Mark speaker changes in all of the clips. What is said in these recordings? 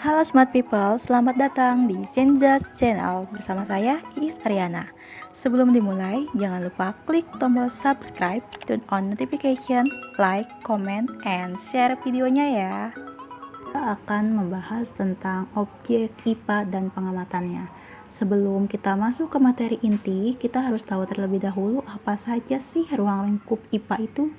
Speaker 1: Halo Smart People, selamat datang di Senza Channel bersama saya Iis Ariana. Sebelum dimulai, jangan lupa klik tombol subscribe, turn on notification, like, comment, and share videonya ya. Kita akan membahas tentang objek IPA dan pengamatannya. Sebelum kita masuk ke materi inti, kita harus tahu terlebih dahulu apa saja sih ruang lingkup IPA itu.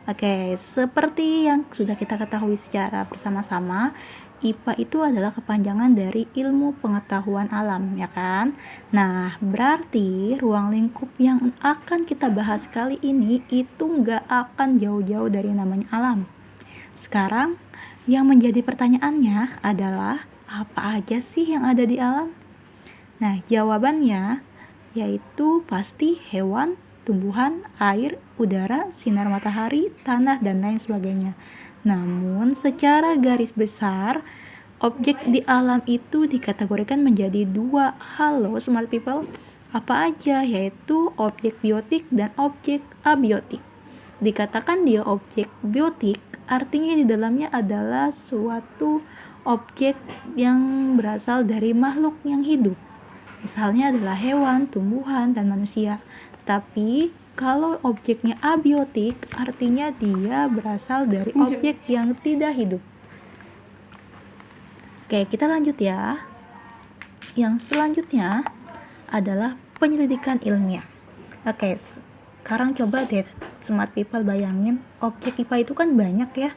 Speaker 1: Oke, seperti yang sudah kita ketahui secara bersama-sama, IPA itu adalah kepanjangan dari ilmu pengetahuan alam, ya kan? Nah, berarti ruang lingkup yang akan kita bahas kali ini itu nggak akan jauh-jauh dari namanya alam. Sekarang, yang menjadi pertanyaannya adalah apa aja sih yang ada di alam? Nah, jawabannya yaitu pasti hewan, tumbuhan, air, udara, sinar matahari, tanah, dan lain sebagainya. Namun, secara garis besar, objek di alam itu dikategorikan menjadi dua. Halo Smart People, apa aja? Yaitu objek biotik dan objek abiotik. Dikatakan dia objek biotik, artinya di dalamnya adalah suatu objek yang berasal dari makhluk yang hidup. Misalnya adalah hewan, tumbuhan, dan manusia. Tapi kalau objeknya abiotik, artinya dia berasal dari objek yang tidak hidup. Oke, kita lanjut ya. Yang selanjutnya adalah penyelidikan ilmiah. Oke, sekarang coba deh Smart People bayangin, objek IPA itu kan banyak ya.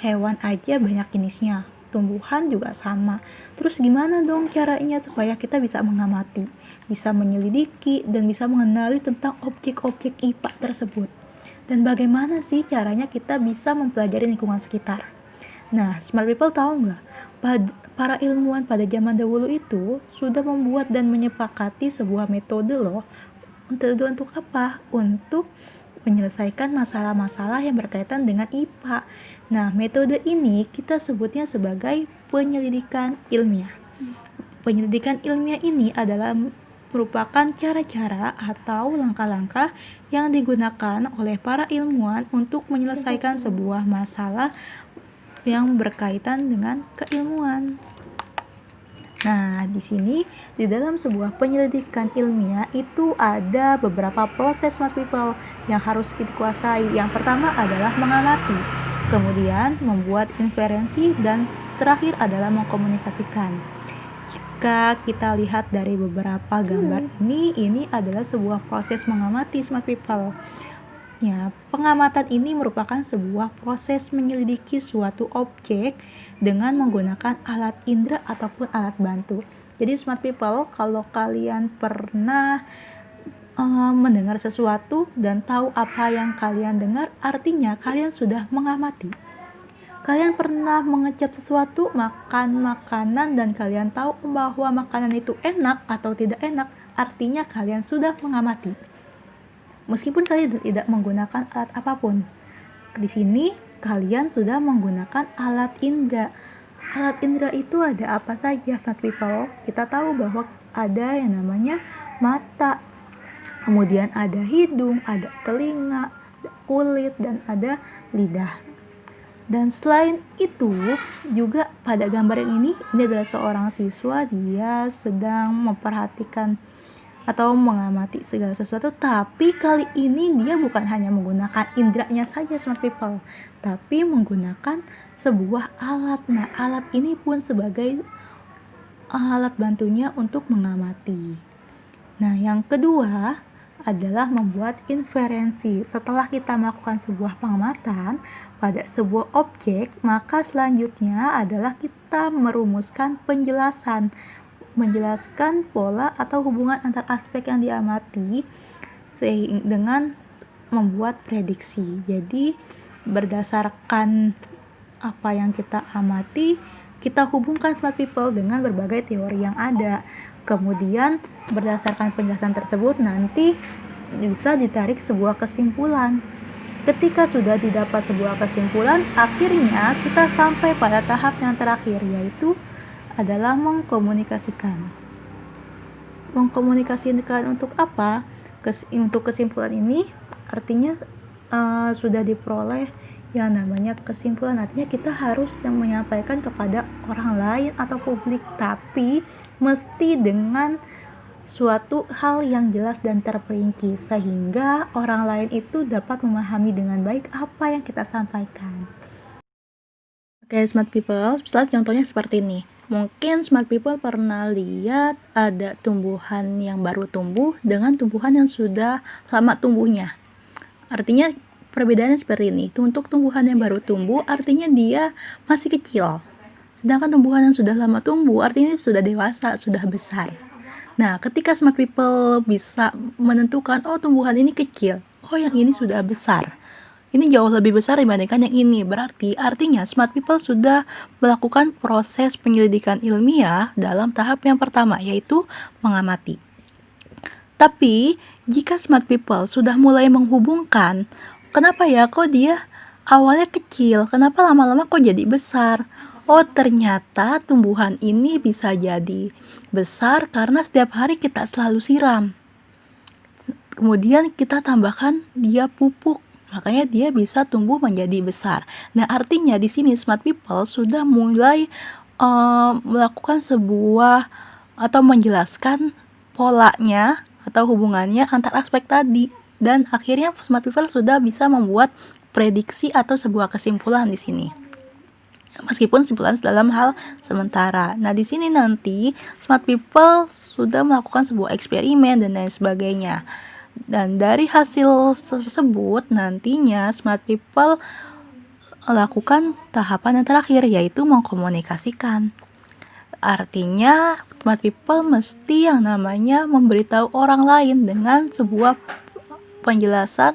Speaker 1: Hewan aja banyak jenisnya, tumbuhan juga sama. Terus gimana dong caranya supaya kita bisa mengamati, bisa menyelidiki, dan bisa mengenali tentang objek-objek IPA tersebut? Dan bagaimana sih caranya kita bisa mempelajari lingkungan sekitar? Nah, Smart People tahu nggak? Para ilmuwan pada zaman dahulu itu sudah membuat dan menyepakati sebuah metode loh. Untuk apa? Untuk menyelesaikan masalah-masalah yang berkaitan dengan IPA. Nah, metode ini kita sebutnya sebagai penyelidikan ilmiah. Penyelidikan ilmiah ini adalah merupakan cara-cara atau langkah-langkah yang digunakan oleh para ilmuwan untuk menyelesaikan sebuah masalah yang berkaitan dengan keilmuan. Nah, di sini di dalam sebuah penyelidikan ilmiah itu ada beberapa proses Smart People yang harus dikuasai. Yang pertama adalah mengamati, kemudian membuat inferensi, dan terakhir adalah mengkomunikasikan. Jika kita lihat dari beberapa gambar ini adalah sebuah proses mengamati Smart People. Ya, pengamatan ini merupakan sebuah proses menyelidiki suatu objek dengan menggunakan alat indera ataupun alat bantu. Jadi Smart People, kalau kalian pernah mendengar sesuatu dan tahu apa yang kalian dengar, artinya kalian sudah mengamati. Kalian pernah mengecap sesuatu, makan makanan, dan kalian tahu bahwa makanan itu enak atau tidak enak, artinya kalian sudah mengamati. Meskipun kalian tidak menggunakan alat apapun, di sini kalian sudah menggunakan alat indera. Alat indera itu ada apa saja, Smart People? Kita tahu bahwa ada yang namanya mata, kemudian ada hidung, ada telinga, kulit, dan ada lidah. Dan selain itu juga pada gambar yang ini adalah seorang siswa, dia sedang memperhatikan atau mengamati segala sesuatu, tapi kali ini dia bukan hanya menggunakan inderanya saja Smart People, tapi menggunakan sebuah alat. Nah, alat ini pun sebagai alat bantunya untuk mengamati. Nah, yang kedua adalah membuat inferensi. Setelah kita melakukan sebuah pengamatan pada sebuah objek, maka selanjutnya adalah kita merumuskan penjelasan, menjelaskan pola atau hubungan antar aspek yang diamati dengan membuat prediksi. Jadi berdasarkan apa yang kita amati, kita hubungkan Smart People dengan berbagai teori yang ada. Kemudian berdasarkan penjelasan tersebut nanti bisa ditarik sebuah kesimpulan. Ketika sudah didapat sebuah kesimpulan, akhirnya kita sampai pada tahap yang terakhir, yaitu adalah mengkomunikasikan. Mengkomunikasikan untuk apa? Untuk kesimpulan ini artinya sudah diperoleh yang namanya kesimpulan. Artinya kita harus yang menyampaikan kepada orang lain atau publik, tapi mesti dengan suatu hal yang jelas dan terperinci sehingga orang lain itu dapat memahami dengan baik apa yang kita sampaikan. Oke, smart people, contohnya seperti ini. Mungkin smart people pernah lihat ada tumbuhan yang baru tumbuh dengan tumbuhan yang sudah lama tumbuhnya. Artinya perbedaannya seperti ini. Untuk tumbuhan yang baru tumbuh artinya dia masih kecil. Sedangkan tumbuhan yang sudah lama tumbuh artinya sudah dewasa, sudah besar. Nah, ketika smart people bisa menentukan, oh tumbuhan ini kecil, oh yang ini sudah besar, ini jauh lebih besar dibandingkan yang ini, berarti artinya smart people sudah melakukan proses penyelidikan ilmiah dalam tahap yang pertama, yaitu mengamati. Tapi jika smart people sudah mulai menghubungkan, kenapa ya kok dia awalnya kecil, kenapa lama-lama kok jadi besar? Oh, ternyata tumbuhan ini bisa jadi besar karena setiap hari kita selalu siram. Kemudian kita tambahkan dia pupuk, makanya dia bisa tumbuh menjadi besar. Nah, artinya di sini smart people sudah mulai melakukan sebuah atau menjelaskan polanya atau hubungannya antar aspek tadi, dan akhirnya smart people sudah bisa membuat prediksi atau sebuah kesimpulan di sini. Meskipun kesimpulan dalam hal sementara. Nah, di sini nanti smart people sudah melakukan sebuah eksperimen dan lain sebagainya. Dan dari hasil tersebut nantinya smart people lakukan tahapan yang terakhir, yaitu mengkomunikasikan. Artinya smart people mesti yang namanya memberitahu orang lain dengan sebuah penjelasan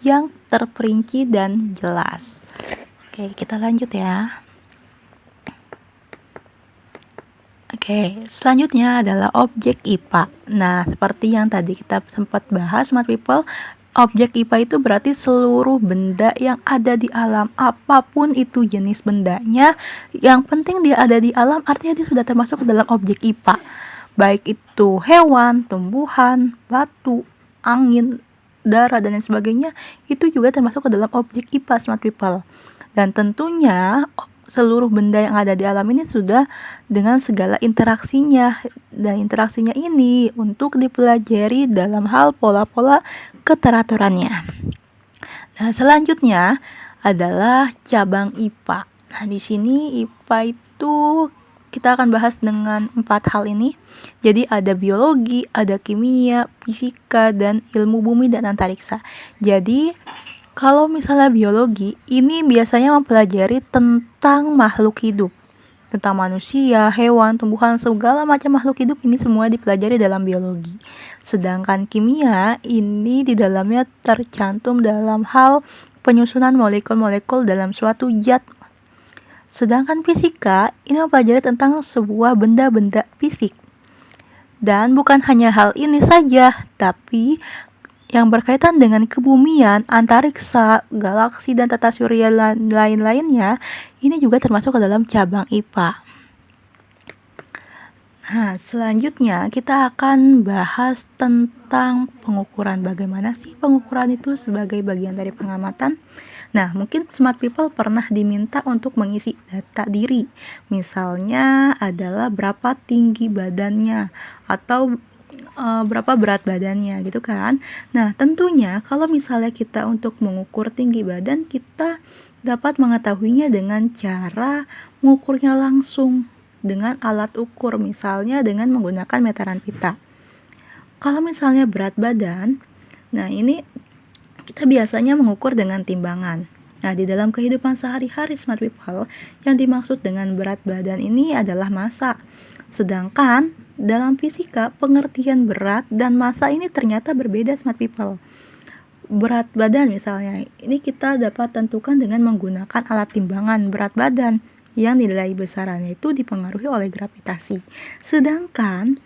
Speaker 1: yang terperinci dan jelas. Oke, kita lanjut ya. Oke, selanjutnya adalah objek IPA. Nah, seperti yang tadi kita sempat bahas, smart people, objek IPA itu berarti seluruh benda yang ada di alam, apapun itu jenis bendanya, yang penting dia ada di alam, artinya dia sudah termasuk ke dalam objek IPA. Baik itu hewan, tumbuhan, batu, angin, darah, dan lain sebagainya, itu juga termasuk ke dalam objek IPA, smart people. Dan tentunya seluruh benda yang ada di alam ini sudah dengan segala interaksinya, dan interaksinya ini untuk dipelajari dalam hal pola-pola keteraturannya. Nah, selanjutnya adalah cabang IPA. Nah, di sini IPA itu kita akan bahas dengan 4 hal ini. Jadi ada biologi, ada kimia, fisika, dan ilmu bumi dan antariksa. Jadi kalau misalnya biologi, ini biasanya mempelajari tentang makhluk hidup, tentang manusia, hewan, tumbuhan, segala macam makhluk hidup ini semua dipelajari dalam biologi. Sedangkan kimia ini di dalamnya tercantum dalam hal penyusunan molekul-molekul dalam suatu zat. Sedangkan fisika ini mempelajari tentang sebuah benda-benda fisik. Dan bukan hanya hal ini saja, tapi yang berkaitan dengan kebumian, antariksa, galaksi, dan tata surya lain-lainnya, ini juga termasuk ke dalam cabang IPA. Nah, selanjutnya kita akan bahas tentang pengukuran. Bagaimana sih pengukuran itu sebagai bagian dari pengamatan? Nah, mungkin smart people pernah diminta untuk mengisi data diri. Misalnya adalah berapa tinggi badannya atau berapa berat badannya gitu kan. Nah, tentunya kalau misalnya kita untuk mengukur tinggi badan, kita dapat mengetahuinya dengan cara mengukurnya langsung dengan alat ukur, misalnya dengan menggunakan meteran pita. Kalau misalnya berat badan, nah ini kita biasanya mengukur dengan timbangan. Nah, di dalam kehidupan sehari-hari smart people, yang dimaksud dengan berat badan ini adalah massa. Sedangkan dalam fisika, pengertian berat dan massa ini ternyata berbeda smart people. Berat badan misalnya, ini kita dapat tentukan dengan menggunakan alat timbangan berat badan yang nilai besarannya itu dipengaruhi oleh gravitasi. Sedangkan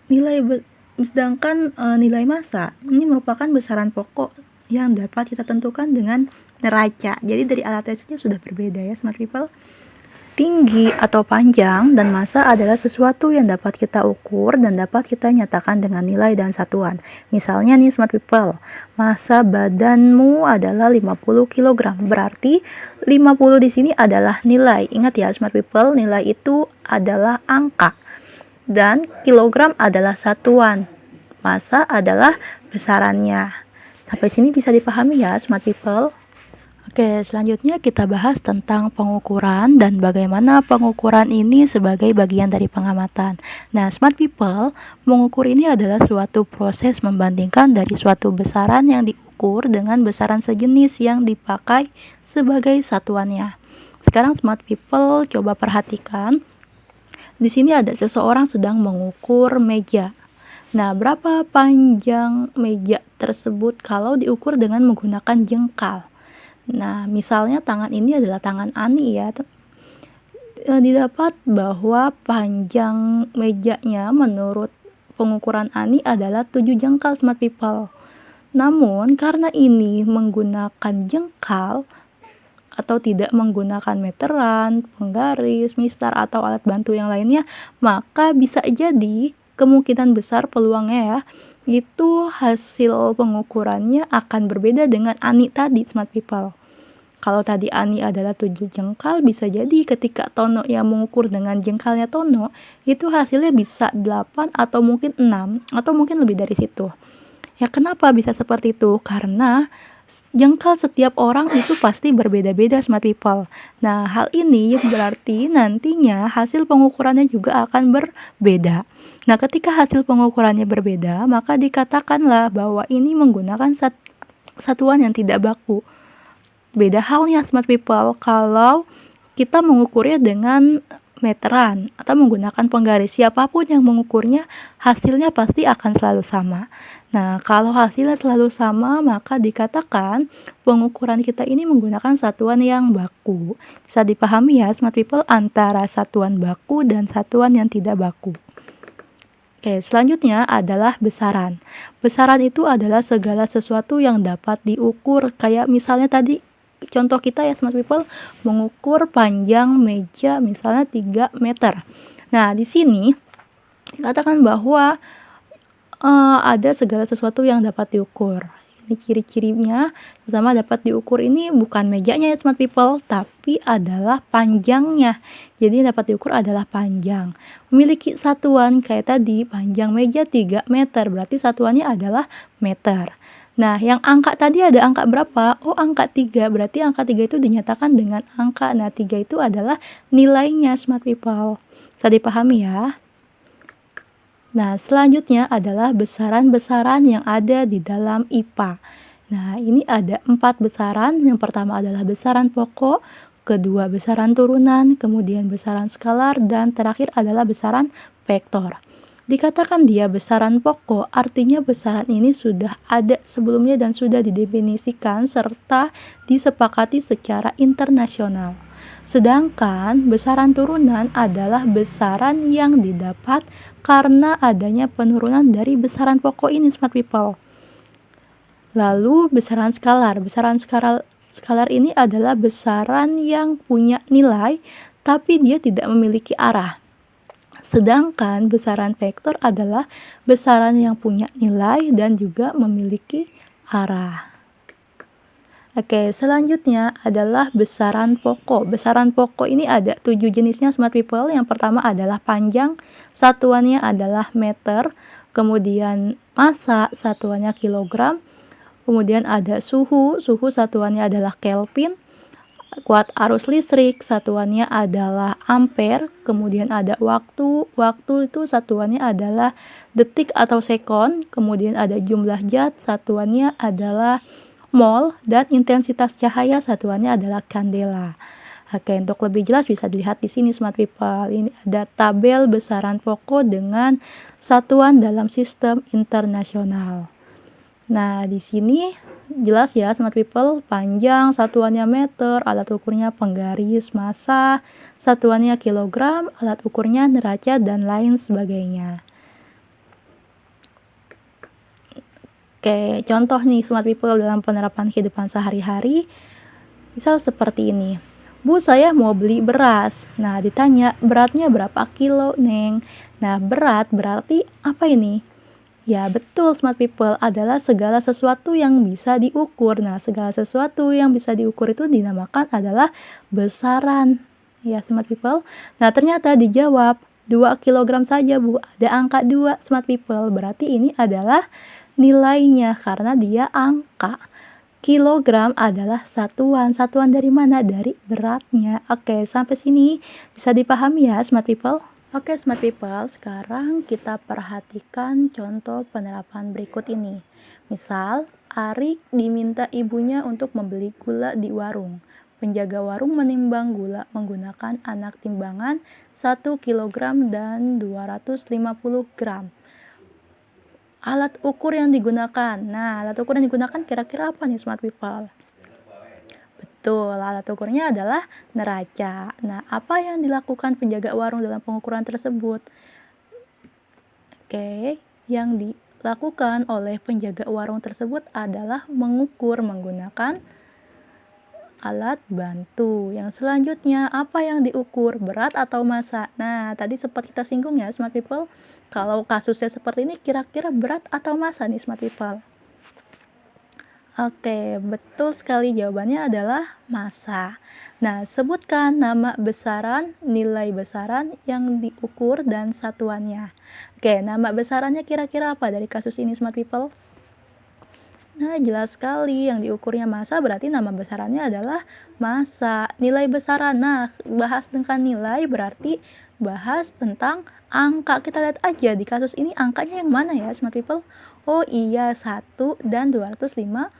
Speaker 1: nilai massa ini merupakan besaran pokok yang dapat kita tentukan dengan neraca. Jadi dari alat tesnya sudah berbeda ya smart people. Tinggi atau panjang dan massa adalah sesuatu yang dapat kita ukur dan dapat kita nyatakan dengan nilai dan satuan. Misalnya nih smart people, massa badanmu adalah 50 kg. Berarti 50 di sini adalah nilai. Ingat ya smart people, nilai itu adalah angka. Dan kilogram adalah satuan. Massa adalah besarannya. Sampai sini bisa dipahami ya smart people? Oke, selanjutnya kita bahas tentang pengukuran dan bagaimana pengukuran ini sebagai bagian dari pengamatan. Nah, smart people, mengukur ini adalah suatu proses membandingkan dari suatu besaran yang diukur dengan besaran sejenis yang dipakai sebagai satuannya. Sekarang smart people coba perhatikan. Di sini ada seseorang sedang mengukur meja. Nah, berapa panjang meja tersebut kalau diukur dengan menggunakan jengkal? Nah, misalnya tangan ini adalah tangan Ani ya. Didapat bahwa panjang mejanya menurut pengukuran Ani adalah 7 jengkal smart people. Namun, karena ini menggunakan jengkal atau tidak menggunakan meteran, penggaris, mistar, atau alat bantu yang lainnya, maka bisa jadi kemungkinan besar peluangnya ya, itu hasil pengukurannya akan berbeda dengan Ani tadi smart people. Kalau tadi Ani adalah 7 jengkal, bisa jadi ketika Tono yang mengukur dengan jengkalnya Tono, itu hasilnya bisa 8 atau mungkin 6 atau mungkin lebih dari situ. Ya kenapa bisa seperti itu? Karena jengkal setiap orang itu pasti berbeda-beda smart people. Nah, hal ini berarti nantinya hasil pengukurannya juga akan berbeda. Nah, ketika hasil pengukurannya berbeda, maka dikatakanlah bahwa ini menggunakan satuan yang tidak baku. Beda halnya smart people kalau kita mengukurnya dengan meteran atau menggunakan penggaris. Siapapun yang mengukurnya, hasilnya pasti akan selalu sama. Nah, kalau hasilnya selalu sama, maka dikatakan pengukuran kita ini menggunakan satuan yang baku. Bisa dipahami ya smart people antara satuan baku dan satuan yang tidak baku. Oke, selanjutnya adalah besaran. Besaran itu adalah segala sesuatu yang dapat diukur. Kayak misalnya tadi contoh kita ya smart people mengukur panjang meja misalnya 3 meter. Nah, di sini dikatakan bahwa ada segala sesuatu yang dapat diukur. Ini ciri-cirinya. Pertama, dapat diukur ini bukan mejanya ya smart people, tapi adalah panjangnya. Jadi dapat diukur adalah panjang. Memiliki satuan kayak tadi, panjang meja 3 meter, berarti satuannya adalah meter. Nah, yang angka tadi ada angka berapa? Oh, angka 3. Berarti angka 3 itu dinyatakan dengan angka. Nah, 3 itu adalah nilainya smart people. Bisa dipahami ya? Nah, selanjutnya adalah besaran-besaran yang ada di dalam IPA. Nah, ini ada 4 besaran. Yang pertama adalah besaran pokok, kedua besaran turunan, kemudian besaran skalar, dan terakhir adalah besaran vektor. Dikatakan dia besaran pokok, artinya besaran ini sudah ada sebelumnya dan sudah didefinisikan serta disepakati secara internasional. Sedangkan besaran turunan adalah besaran yang didapat karena adanya penurunan dari besaran pokok ini smart people. Lalu besaran skalar. Besaran skalar ini adalah besaran yang punya nilai tapi dia tidak memiliki arah. Sedangkan besaran vektor adalah besaran yang punya nilai dan juga memiliki arah. Oke, selanjutnya adalah besaran pokok. Besaran pokok ini ada 7 jenisnya smart people. Yang pertama adalah panjang, satuannya adalah meter. Kemudian massa, satuannya kilogram. Kemudian ada suhu, suhu satuannya adalah Kelvin. Kuat arus listrik, satuannya adalah ampere. Kemudian ada waktu, waktu itu satuannya adalah detik atau sekon. Kemudian ada jumlah zat, satuannya adalah mol, dan intensitas cahaya satuannya adalah kandela. Oke, untuk lebih jelas bisa dilihat di sini smart people. Ini ada tabel besaran pokok dengan satuan dalam sistem internasional. Nah, di sini jelas ya smart people, panjang satuannya meter, alat ukurnya penggaris, massa satuannya kilogram, alat ukurnya neraca, dan lain sebagainya. Oke, contoh nih smart people dalam penerapan kehidupan sehari-hari. Misal seperti ini. Bu, saya mau beli beras. Nah, ditanya, beratnya berapa kilo, Neng? Nah, berat berarti apa ini? Ya, betul, smart people, adalah segala sesuatu yang bisa diukur. Nah, segala sesuatu yang bisa diukur itu dinamakan adalah besaran. Ya, smart people. Nah, ternyata dijawab 2 kilogram saja, Bu. Ada angka 2, smart people. Berarti ini adalah nilainya karena dia angka. Kilogram adalah satuan. Satuan dari mana? Dari beratnya. Oke, sampai sini bisa dipahami ya, smart people? Oke, smart people, sekarang kita perhatikan contoh penerapan berikut ini. Misal, Arik diminta ibunya untuk membeli gula di warung. Penjaga warung menimbang gula menggunakan anak timbangan 1 kg dan 250 gram. Alat ukur yang digunakan. Nah, alat ukur yang digunakan kira-kira apa nih, smart people? Betul, alat ukurnya adalah neraca. Nah, apa yang dilakukan penjaga warung dalam pengukuran tersebut? Oke, yang dilakukan oleh penjaga warung tersebut adalah mengukur menggunakan alat bantu. Yang selanjutnya, apa yang diukur? Berat atau massa? Nah, tadi sempat kita singgung ya, smart people. Kalau kasusnya seperti ini, kira-kira berat atau massa nih, smart people? Oke, betul sekali, jawabannya adalah massa. Nah, sebutkan nama besaran, nilai besaran yang diukur dan satuannya. Oke, nama besarannya kira-kira apa dari kasus ini, smart people? Nah, jelas sekali, yang diukurnya massa berarti nama besarannya adalah massa. Nilai besaran, nah bahas tentang nilai berarti bahas tentang angka. Kita lihat aja di kasus ini angkanya yang mana ya, smart people? Oh iya, 1 dan 250,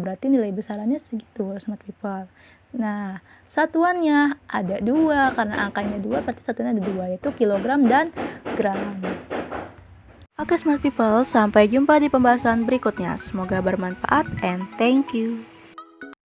Speaker 1: berarti nilai besarannya segitu, smart people. Nah, satuannya ada 2, karena angkanya 2 berarti satuannya ada 2, yaitu kilogram dan gram. Oke, smart people, sampai jumpa di pembahasan berikutnya. Semoga bermanfaat and thank you.